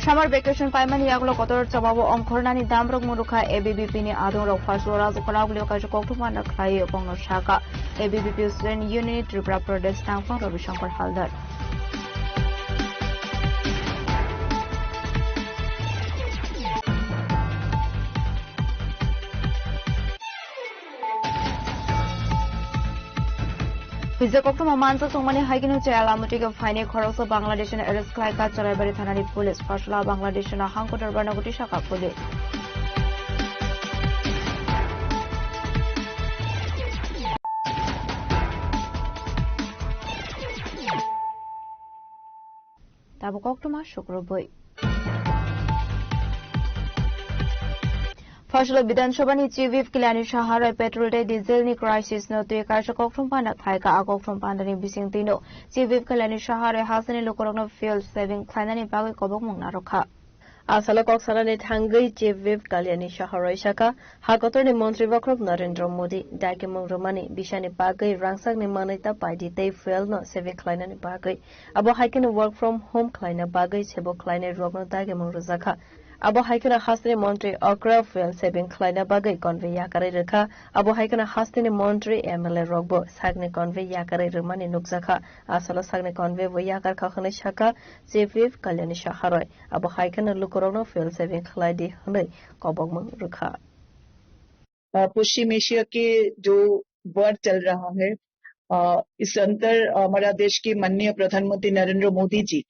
Summer vacation Paimani Yaglo Kotor Chababo Onkornani Dambrok Muruka ABBP ni Adong Fasura Zukorabli Okajokopumana Klai Opono Shaka ABBP Student Unit Tripura Pradesh Tangfang Ravi Shankar Haldar Visa Koktoma Mansa Somani Haginu Alamutika Fine Koroso Bangladesh and Eres Klaika Charabari Thanani Police Fashala Bangladesh and Hanko Urbanaguti Shaka Police. Tabu Koktoma Shukroboy. Fashla Bidanshabani Chief Whip Kilani Shahara Petrol Day Diesel ni Crisis no to Yakashakok from Panda Kaika Agok from Pandani Bising Tino Chief Whip Kilani Shahara Hasani Lokorno Fuel Saving Klanani Bago Kobok Naroka Asala Koksalani Tangai Chief Whip Kaliani Shahara Shaka Hakotoni Montri Vakrop Narendra Modi Dakimong Romani Bishani Bagai Rangsak ni Manita Padi Day Fuel no Saving Klanani Bagai Abo Hiking Work from Home Klina Bagai Chebo Kline Rogno Dakimong Rozaka Abo Haikana Hastini Montri Okra Fuel Saving Kleiner Bagai Convey Yakare Reka Abo Haikana Hastini Montri MLA Rogbo Sagne Convey Yakare Rumani Nukzaka Asala Sagne Convey Voyakar Kakane Shaka Ziviv Kalyani Shaharoi Abo Haikana Lukorono Fuel Saving Kleidi Hune Kobogman Ruka Paschim Asia के जो war चल रहा है इस अंतर हमारा देश के माननीय प्रधानमंत्री नरेंद्र मोदी जी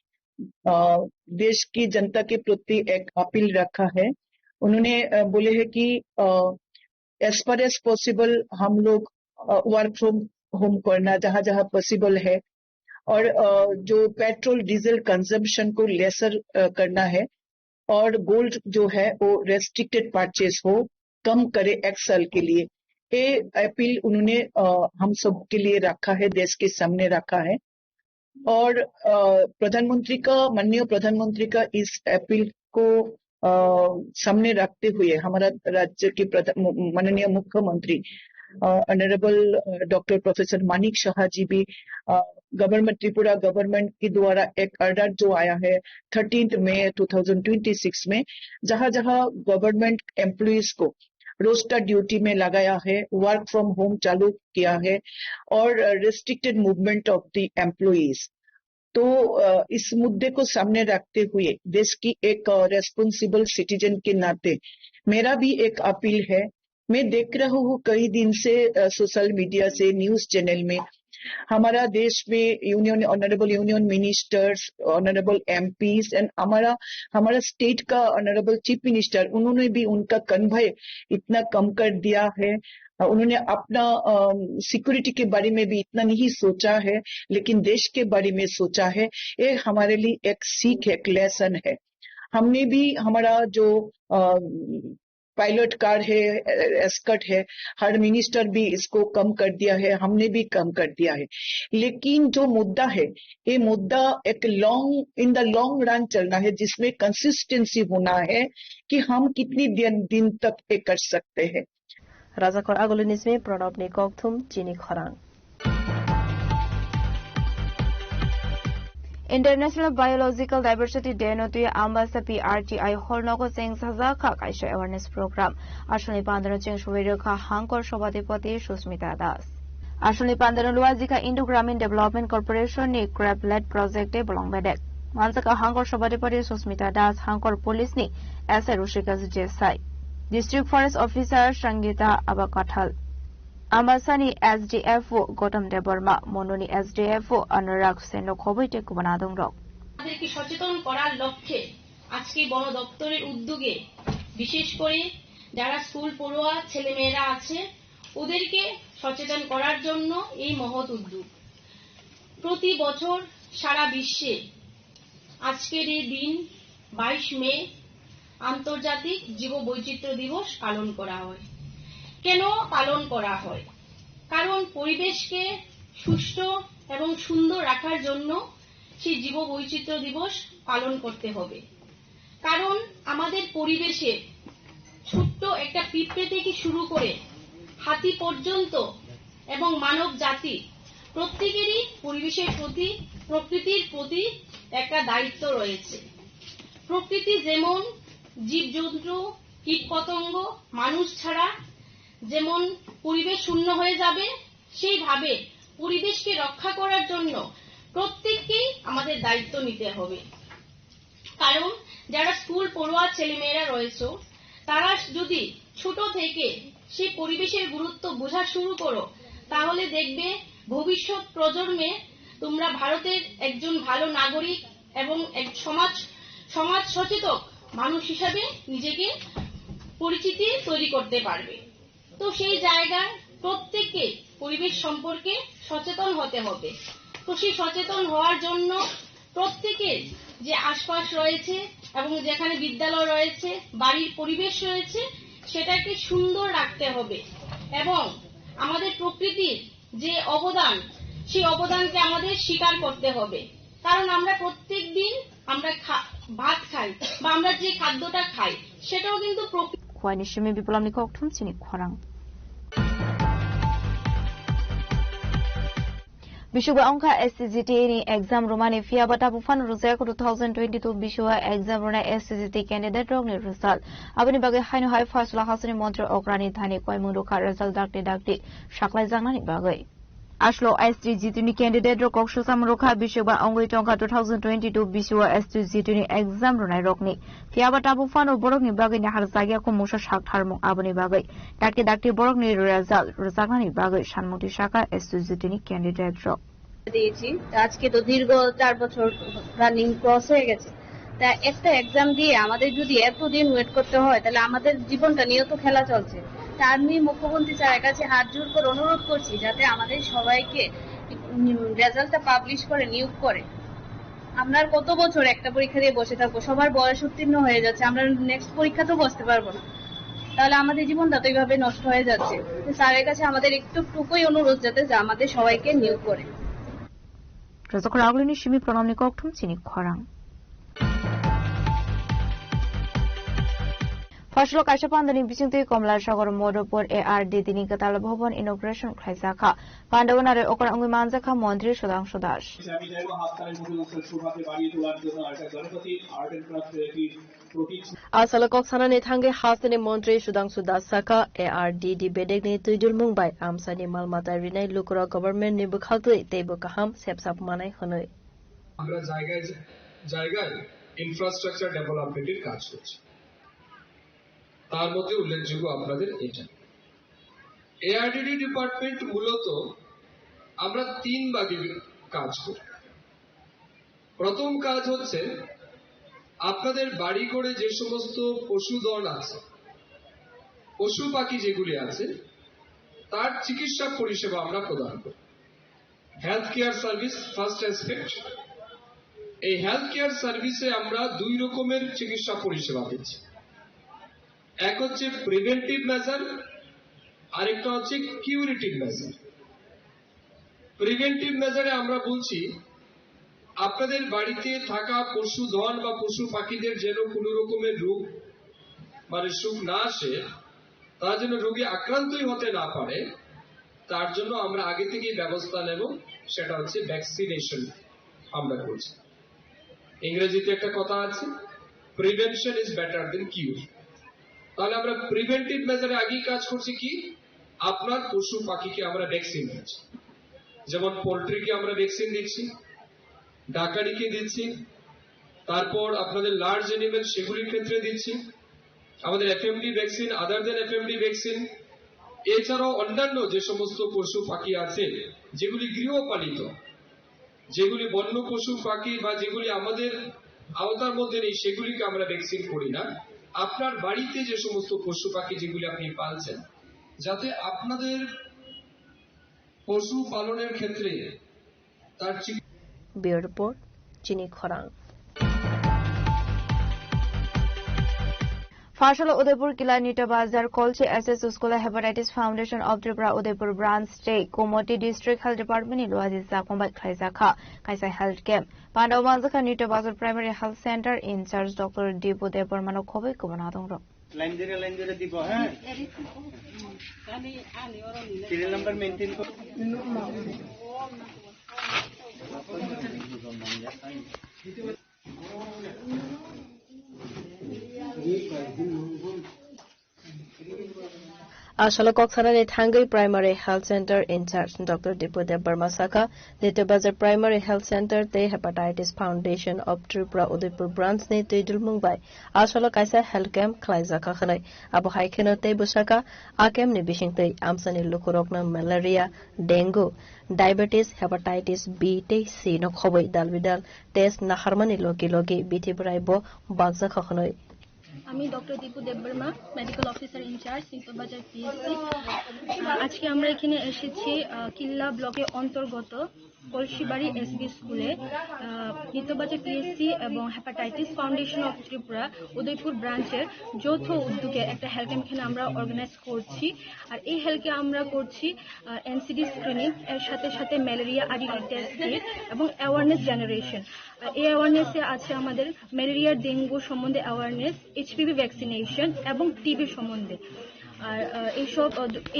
देश की जनता के प्रति एक अपील रखा है उन्होंने बोले हैं कि एज फार एज पॉसिबल हम लोग वर्क फ्रॉम होम करना जहां जहां पॉसिबल है और जो पेट्रोल डीजल कंजम्पशन को लेसर करना है और गोल्ड जो है वो रेस्ट्रिक्टेड परचेज हो कम करे एक साल के लिए ये अपील उन्होंने हम सब के लिए रखा है देश के सामने रखा है और माननीय प्रधानमंत्री का इस अपील को सामने रखते हुए हमारा राज्य के माननीय मुख्यमंत्री honourable doctor professor Manik Saha ji भी गवर्नमेंट त्रिपुरा गवर्नमेंट के द्वारा एक ऑर्डर जो आया है 13 मई 2026 में, जहां जहां गवर्नमेंट एम्प्लॉइज को रोस्टर ड्यूटी में लगाया है, वर्क फ्रॉम होम चालू किया है और restricted movement of the employees. तो इस मुद्दे को सामने रखते हुए देश की एक रेस्पॉन्सिबल सिटीजन के नाते मेरा भी एक अपील है। मैं देख रहा हूँ कई दिन से सोशल मीडिया से, न्यूज चैनल में हमारा देश में union honourable union ministers, honourable MPs and हमारा स्टेट का ऑनरेबल चीफ मिनिस्टर, उन्होंने भी उनका कन्वय इतना कम कर दिया है। उन्होंने अपना सिक्योरिटी के बारे में भी इतना नहीं सोचा है, लेकिन देश के बारे में सोचा है। ये हमारे लिए एक सीख है, एक लेसन है। हमने भी हमारा जो पायलट कार है, एस्कर्ट है, हर मिनिस्टर भी इसको कम कर दिया है, हमने भी कम कर दिया है। लेकिन जो मुद्दा है, ये मुद्दा एक इन द लॉन्ग रन चलना है, जिसमें कंसिस्टेंसी होना है कि हम कितनी दिन तक ये कर सकते हैं। राजाखर आगोलनिसमे प्रणब नि कक्थुम चिनी खरां। International Biological Diversity Day no tuya ambasa PRTI hornogo sing saza kha kaisa awareness program asoni pandana ching shobere kha hankor sobadipati Susmita Das asoni pandana luazika Indo Gramin Development Corporation ni crab led project e belong bedek mansaka hankor sobadipati Susmita Das hankor police ni asa Rushika Jesai District Forest Officer Sangita Abakathal Amasani SDFO Gautam Debarma Mononi SDFO Anurag Seno Khobite Kubanadong Rock আমাদেরকে সচেতন করার লক্ষ্যে আজকে বন দপ্তরের উদ্যোগে বিশেষ করে যারা স্কুল পড়ুয়া ছেলেমেয়েরা আছে ওদেরকে সচেতন করার জন্য এই মহৎ উদ্যোগ। প্রতি বছর সারা বিশ্বে আজকের এই দিন 22 মে আন্তর্জাতিক জীববৈচিত্র্য দিবস পালন করা হয়। কেন পালন করা হয়? কারণ পরিবেশকে সুস্থ এবং সুন্দর রাখার জন্য সেই জীববৈচিত্র্য দিবস পালন করতে হবে। কারণ আমাদের পরিবেশে ছোট্ট একটা পিঁপড়ে থেকে শুরু করে হাতি পর্যন্ত এবং মানব জাতি প্রত্যেকেরই পরিবেশের প্রতি, প্রকৃতির প্রতি একটা দায়িত্ব রয়েছে। প্রকৃতি যেমন জীবজন্তু, কীটপতঙ্গ, মানুষ ছাড়া যেমন পরিবেশ শূন্য হয়ে যাবে, সেইভাবে পরিবেশকে রক্ষা করার জন্য প্রত্যেককেই আমাদের দায়িত্ব নিতে হবে। কারণ যারা স্কুল পড়ুয়া ছেলেমেয়েরা রয়েছে তারা যদি ছোট থেকে সেই পরিবেশের গুরুত্ব বোঝা শুরু করো, তাহলে দেখবে ভবিষ্যৎ প্রজন্মে তোমরা ভারতের একজন ভালো নাগরিক এবং এক সমাজ সচেতন মানুষ হিসাবে নিজেকে পরিচিতি তৈরি করতে পারবে। তো সেই জায়গায় প্রত্যেককে পরিবেশ সম্পর্কে সচেতন হতে হবে। তো সেই সচেতন হওয়ার জন্য প্রত্যেকের যে আশপাশ রয়েছে এবং যেখানে বিদ্যালয় রয়েছে, বাড়ির পরিবেশ রয়েছে, সেটাকে সুন্দর রাখতে হবে এবং আমাদের প্রকৃতির যে অবদান, সেই অবদানকে আমাদের স্বীকার করতে হবে। কারণ আমরা প্রত্যেক দিন আমরা ভাত খাই বা আমরা যে খাদ্যটা খাই সেটাও কিন্তু প্রকৃতি। Khwainishimi bipulamni kokthum chini khwarang Bishwa Angka SCGT ni exam romani fiabata bufan ruzak 2022 Bishwa exam rona SCGT candidate rong ni result abani bagai haino hai fasla hasani montre okrani thani koimundu kha result dakti shaklai jangnani bagai Ashlo SCGT ni candidate ro koksho samrokha Bishwa Angoi tongka 2022 Bishwa SCGT ni exam rona rokni fiabata bufan borok ni bagai ni harzagya ko musha shaktharmo abani bagai dakti borok ni result ruzakani bagai shanmuti shaka SCGT ni candidate ro দিয়েছি। আজকে তো দীর্ঘ 4 বছর running cross হয়ে গেছে। তা একটা exam দিয়ে আমাদের যদি এতদিন ওয়েট করতে হয় তাহলে আমাদের জীবনটা নিয়ে তো খেলা চলছে। তা আমি মুখ্যমন্ত্রী স্যারের কাছে হাত জোড় করে অনুরোধ করছি যাতে আমাদের সবাইকে রেজাল্টটা পাবলিশ করে নিয়োগ করে। আমরা কত বছর একটা পরীক্ষা দিয়ে বসে থাকবো, সবার বয়স উত্তীর্ণ হয়ে যাচ্ছে, আমরা নেক্সট পরীক্ষাতেও বসতে পারবো না, তাহলে আমাদের জীবনটা তো এইভাবে নষ্ট হয়ে যাচ্ছে। স্যারের কাছে আমাদের একটুকুই অনুরোধ যাতে আমাদের সবাইকে নিয়োগ করে। Razakor Aglini Shimi Pranamni Kokthum Chini Khwarang Faslo kaisa pandani bisingtui Komla Sagor Modopur ARD dini katal bhavan inauguration khaisakha Pandavanare okon angui manjakha Mantri Sudhanshu Das Asala Koksanani Thange Hasani Mantri Sudhanshu Das Saka ARD di bedegni tuidul Mumbai Amsani Malmata Rinai Lukura government ni bukhaltui teibu kaham sepsap manai honoi আমরা জায়গায় জায়গায় infrastructure ডেভেলপমেন্টের কাজ করছি তার মধ্যে উল্লেখযোগ্য আপনাদের এটা এআরডিডি ডিপার্টমেন্ট মূলত আমরা 3 ভাগে কাজ করি প্রথম কাজ হচ্ছে আপনাদের বাড়ি করে যে সমস্ত পশুধন আছে পশু পাখি যেগুলি আছে তার চিকিৎসা পরিষেবা আমরা প্রদান করি health care service first aspect এই হেলথ কেয়ার সার্ভিসে আমরা 2 রকমের চিকিৎসা পরিষেবা দিচ্ছি এক হচ্ছে প্রিভেন্টিভ মেজার আরেকটা হচ্ছে কিউরেটিভ মেজার প্রিভেন্টিভ মেজারে আমরা বলছি আপনাদের বাড়িতে থাকা পশুধন বা পশু পাখিদের যেন কোনো রকমের রোগ মানে সুখ না আসে তার জন্য রোগে আক্রান্তই হতে না পারে তার জন্য আমরা আগে থেকেই ব্যবস্থা নেব সেটা হচ্ছে ভ্যাকসিনেশন আমরা করছি ইংরেজিতে একটা কথা আছে প্রিভেনশন ইজ বেটার দেন কিউর তাহলে আমরা প্রিভেন্টিভ মেজারে আগেই কাজ করছি কি আপনার পশু পাখিকে আমরা ভ্যাকসিন দিচ্ছি যেমন পোল্ট্রিকে আমরা ভ্যাকসিন দিচ্ছি ডাকারিকে দিচ্ছি তারপর আপনাদের লার্জ অ্যানিমেল সেগুলির ক্ষেত্রে দিচ্ছি আমাদের এফএমডি ভ্যাকসিন আদার দেন এফএমডি ভ্যাকসিন এছাড়াও অন্যান্য যে সমস্ত পশু পাখি আছে যেগুলি গৃহপালিত যেগুলি বন্য পশু পাখি বা যেগুলি আমাদের আওতার মধ্যে নেই সেগুলিকে আমরা ভ্যাকসিন করি না আপনার বাড়িতে যে সমস্ত পশু পাখি যেগুলি আপনি পালছেন যাতে আপনাদের পশু পালনের ক্ষেত্রে তার ব্যুরো রিপোর্ট চিনি খরাং Fashala Udaipur Kila Nita Bazar Kolche SS School Hepatitis Foundation of Tripura Udaipur Branch State Komoti District Health Department in Luazisa Kombat Khaisakha Kaisa Health Camp Pandav Manzaka Nita Bazar Primary Health Center in charge Dr. Dipu Depur Mano Khobai Kubanadong Ro line ধরে দিব হ্যাঁ serial number maintain করো Ashala Koksanani Thangai Primary Health Center in charge Dr. Dipu Debbarma Saka, Nita Bazar Primary Health Center, The Hepatitis Foundation of Tripura Udaipur Branch ne Tuidul Mumbai, Ashala Kaisa Health Camp Klaizaka Khanai, Abu Haikeno Te Busaka, Akem ni Bishingtei, Amsani Lukurokna Malaria, Dengue, Diabetes, Hepatitis B, Te C no Khoboi Dalbidal, Test na Harmani Loki Loki, BT Braibo, Bagza Khanoi. আমি doctor Dipu Debbarma medical officer in charge Singhbazar PSC আজকে আমরা এখানে এসেছি কিল্লা ব্লকের অন্তর্গত কলসিবাড়ি SB স্কুলে নিত্যবাজার PSC এবং hepatitis foundation of Tripura Udaipur ব্রাঞ্চের যৌথ উদ্যোগে একটা হেলথ ক্যাম্প এখানে আমরা অর্গানাইজ করছি আর এই হেলথ ক্যাম্প আমরা করছি এনসিডি স্ক্রিনিং এর সাথে সাথে ম্যালেরিয়া আইডেন্টি টেস্ট এবং অ্যাওয়ারনেস জেনারেশন এই অ্যাওয়ারনেসে আছে আমাদের ম্যালেরিয়া ডেঙ্গু সম্বন্ধে অ্যাওয়ারনেস এইচপিভি ভ্যাকসিনেশন এবং টিবি সম্বন্ধে আর এইসব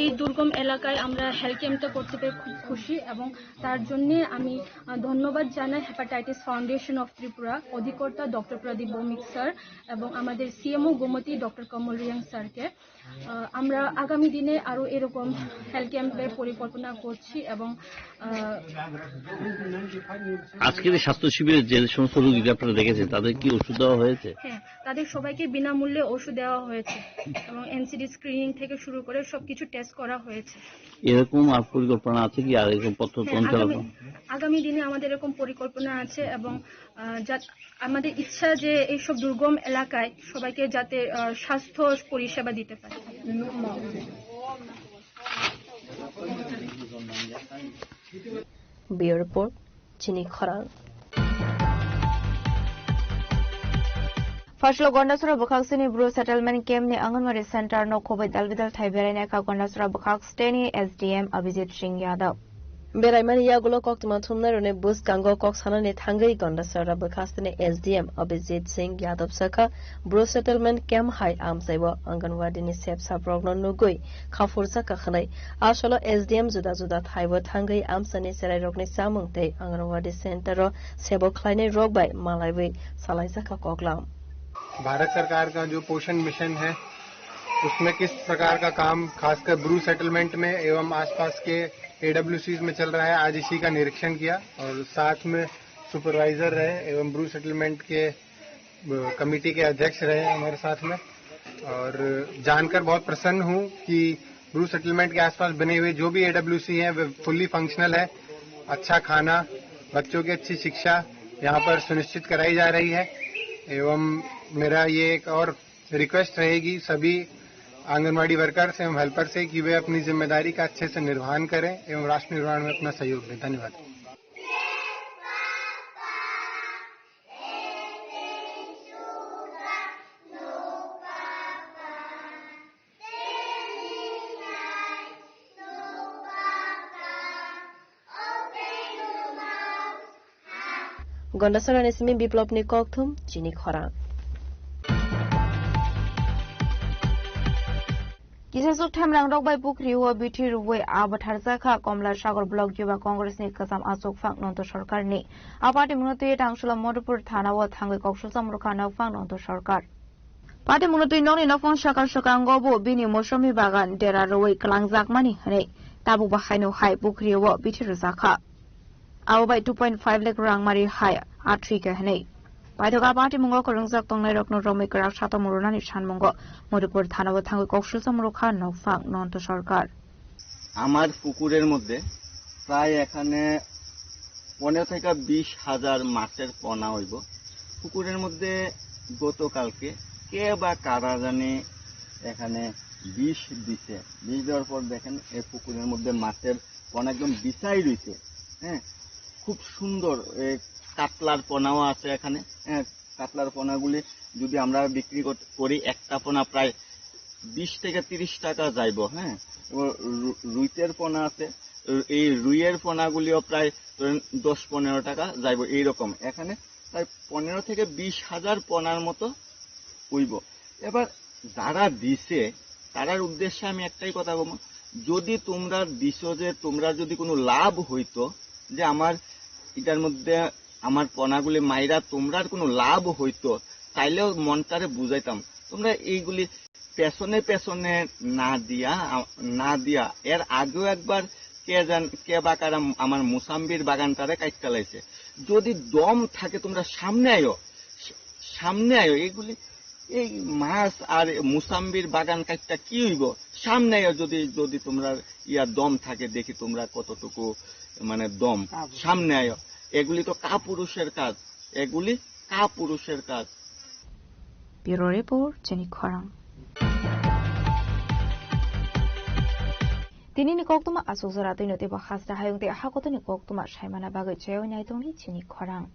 এই দুর্গম এলাকায় আমরা হেলথ ক্যাম্পটা করতে পেরে খুব খুশি এবং তার জন্য আমি ধন্যবাদ জানাই হেপাটাইটিস ফাউন্ডেশন অফ ত্রিপুরা অধিকর্তা ডক্টর প্রদীপ ভৌমিক স্যার এবং আমাদের সিএমও গোমতী ডক্টর কমল রিয়াং স্যারকে আমরা আগামী দিনে আরো এরকম হেলথ ক্যাম্পের পরিকল্পনা করছি এবং আজকের স্বাস্থ্য শিবিরে যে সমস্ত রোগীকে আপনারা দেখেছেন তাদের কি ওষুধ দেওয়া হয়েছে? হ্যাঁ, তাদের সবাইকে বিনামূল্যে ওষুধ দেওয়া হয়েছে এবং এনসিডি স্ক্রিনিং থেকে শুরু করে সবকিছু টেস্ট করা হয়েছে। এরকম আর পরিকল্পনা আছে কি আর এরকম পথ আগামী দিনে আমাদের এরকম পরিকল্পনা আছে এবং আমাদের ইচ্ছা যে এইসব দুর্গম এলাকায় সবাইকে যাতে স্বাস্থ্য পরিষেবা দিতে পারে। ব্যুরো রিপোর্ট চিনি খরাং Faslo Gondasura Bukhaksini Bru Settlement Camp ni Anganwadi Center no Khobai Dalbidal Thai Berai Neka Gondasura Bukhaksini SDM Abhijit Singh Yadav Beraimani yagulo koktuma thumnarone bus gango koksanane thangai gondasara bakastane SDM Abhijit Singh Yadav Saka Bro Settlement Camp High Amsaibo Anganwadi ni Sepsa Progno Nugui Khafursa Kakhanai Asholo SDM Juda Juda Thaibo Thangai Amsani Serai Rokni Samungte Anganwadi Center Sebo Kleine Rogbai Malaiwi Salaisa Ka Koklam Bharat सरकार का जो पोषण mission है उसमें किस प्रकार का काम खासकर ब्रू सेटलमेंट में एवं आसपास के AWCs में चल रहा है, आज इसी का निरीक्षण किया और साथ में सुपरवाइजर रहे एवं ब्रू सेटलमेंट के कमेटी के अध्यक्ष रहे हमारे साथ में और जानकर बहुत प्रसन्न हूं कि ब्रू सेटलमेंट के आसपास बने हुए जो भी AWC हैं वे फुल्ली फंक्शनल है। अच्छा खाना, बच्चों की अच्छी शिक्षा यहाँ पर सुनिश्चित कराई जा रही है एवं मेरा ये एक और रिक्वेस्ट रहेगी सभी आंगनवाड़ी वर्कर्स एवं हेल्पर से कि वे अपनी जिम्मेदारी का अच्छे से निर्वहन करें एवं राष्ट्र निर्माण में अपना सहयोग दें। धन्यवाद। Gondasara Nesmi Biplop ni Kokthum Chini Khorang Kisasuk Tamlang Rok by Bukri who Biti Ruwe Abatar Zaka Komla Shagor Blog Juba Congress ni Kasam Asok Fang Nonto Sarkar ni Apati Munuti Tangshula Modupur Thana wa Thangai Kokshul Samrukana Fang Nonto Sarkar Pati Munuti Noni Nafon Shakar Shakangobo Bini Moshomi Bagan Dera Ruwe Kalangzak Mani Hane Tabu Bahino Hai Bukri wa Biti Zaka Awa by 2.5 lakh rang mari high Atrika Hane By the Gabati Mungo Korungzak Tong Rokno Romikar Shato Murunani Shanmongo Modupur Thana wa Thangai Kokshul Samrukana Fang Nonto Sarkar আমার পুকুরের মধ্যে প্রায় এখানে 15 থেকে 20,000 মাছের পোনা হইব। পুকুরের মধ্যে গতকালকে কে বা কারা জানে এখানে বিষ দিছে। বিষ দেওয়ার পর দেখেন এই পুকুরের মধ্যে মাছের পোনা একদম বিছাই রইছে। হ্যাঁ, খুব সুন্দর কাতলার পোনাও আছে এখানে। হ্যাঁ, কাতলার পোনাগুলি যদি আমরা বিক্রি করি একটা পোনা প্রায় 20 থেকে 30 টাকা যাইব। হ্যাঁ, রুইতের পোনা আছে, এই রুইয়ের পোনাগুলিও প্রায় 10-15 টাকা যাইব এইরকম। এখানে প্রায় 15 থেকে 20,000 পোনার মতো হইব। এবার যারা দিছে তারার উদ্দেশ্যে আমি একটাই কথা বলবো, যদি তোমরা দিছো যে তোমরা যদি কোনো লাভ হইতো যে আমার এটার মধ্যে আমার পোনাগুলি মাইরা তোমরার কোনো লাভ হইতো তাইলেও মনটারে বুঝাইতাম। তোমরা এইগুলি পেছনে পেছনে না দিয়া এর আগেও একবার কে বা কারা আমার মুসাম্বির বাগানটারে কাইটটা লাইছে। যদি দম থাকে তোমরা সামনে আয়ো। এইগুলি এই মাছ আর মুসাম্বির বাগান কাইটটা কি হইব, সামনে আয়ো। যদি তোমরা দম থাকে দেখি তোমরা কতটুকু মানে দম, সামনে আয়ো। এগুলি তো কাপুরুষের কাজ, এগুলি কাপুরুষের কাজ। Bureau report Jeni Khorang. Tini ni koktuma asuk zara tini tiba khasda hayung te hakotani koktuma shaimana bagai chayoi nai tongni chini khorang.